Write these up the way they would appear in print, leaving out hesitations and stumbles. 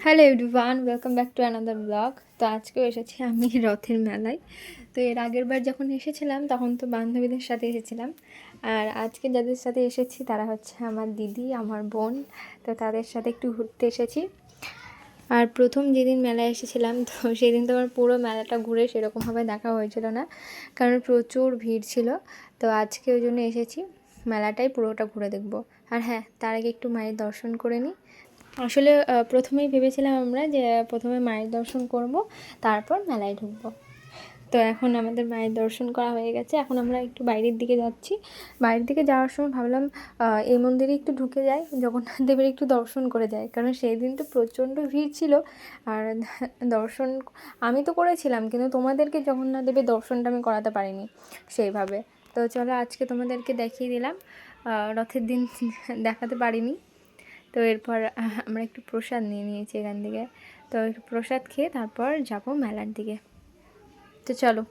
Hello everyone, welcome back to another blog. তো আজকেও এসেছি আমি রথের মেলায়। তো এর আগের বার যখন এসেছিলাম তখন তো বান্ধবীদের সাথে এসেছিলাম, আর আজকে যাদের সাথে এসেছি তারা হচ্ছে আমার দিদি, আমার বোন। তো তাদের সাথে একটু ঘুরতে এসেছি। আর প্রথম যেদিন মেলায় এসেছিলাম তো সেদিন তো আমার পুরো মেলাটা ঘুরে সেরকমভাবে দেখা হয়েছিল না, কারণ প্রচুর ভিড় ছিল। তো আজকে ওই জন্য এসেছি, মেলাটাই পুরোটা ঘুরে দেখব। আর হ্যাঁ, তার আগে একটু মায়ের দর্শন করে নিই। আসলে প্রথমেই ভেবেছিলাম আমরা যে প্রথমে মায়ের দর্শন করব, তারপর মেলায় ঢুকবো। তো এখন আমাদের মায়ের দর্শন করা হয়ে গেছে, এখন আমরা একটু বাইরের দিকে যাচ্ছি। বাইরের দিকে যাওয়ার সময় ভাবলাম এই মন্দিরে একটু ঢুকে যাই, জগন্নাথ দেবের একটু দর্শন করে যাই, কারণ সেই দিন তো প্রচণ্ড ভিড় ছিল। আর দর্শন আমি তো করেছিলাম, কিন্তু তোমাদেরকে জগন্নাথ দেবের দর্শনটা আমি করাতে পারিনি সেইভাবে। তো চলো আজকে তোমাদেরকে দেখিয়ে দিলাম, রথের দিন দেখাতে পারিনি। তো এরপর আমরা একটু প্রসাদ নিয়ে নিয়েছি এখান থেকে। তো একটু প্রসাদ খেয়ে তারপর যাব মেলার দিকে। তো চলো।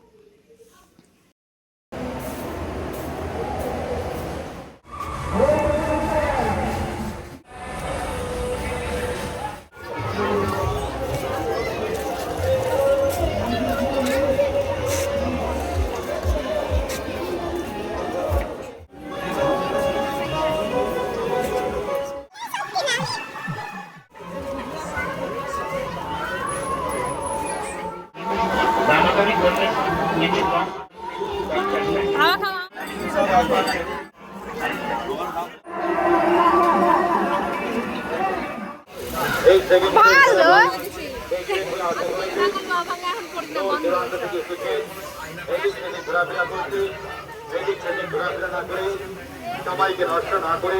সবাইকে নষ্ট না করে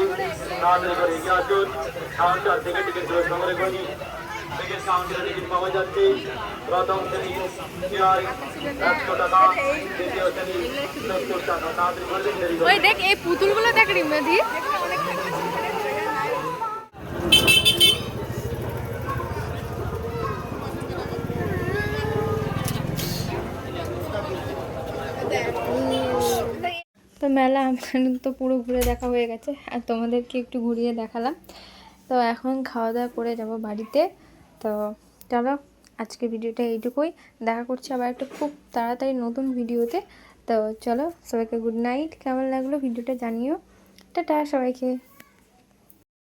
তাড়াতাড়ি করে এগিয়ে আসুন। কাউন্টার থেকে টিকিট সংগ্রহ করি। টিকিট কাউন্টারে টিকিট পাওয়া যাচ্ছে। প্রথম শ্রেণী চেয়ার 100 টাকা, দ্বিতীয় শ্রেণী 70 টাকা। তাড়াতাড়ি করে দেরি করুন। ওই দেখ, এই পুতুলগুলো দেখ রিমেদি। তো মেলা আমার তো পুরো ঘুরে দেখা হয়ে গেছে, আর তোমাদেরকে একটু ঘুরিয়ে দেখালাম। তো এখন খাওয়া দাওয়া করে যাব বাড়িতে। তো চলো, আজকে ভিডিওটা এইটুকুই। দেখা করছি আবার একটা খুব তাড়াতাড়ি নতুন ভিডিওতে। তো চলো, সবাইকে গুড নাইট। কেমন লাগলো ভিডিওটা জানিও। টাটা সবাইকে।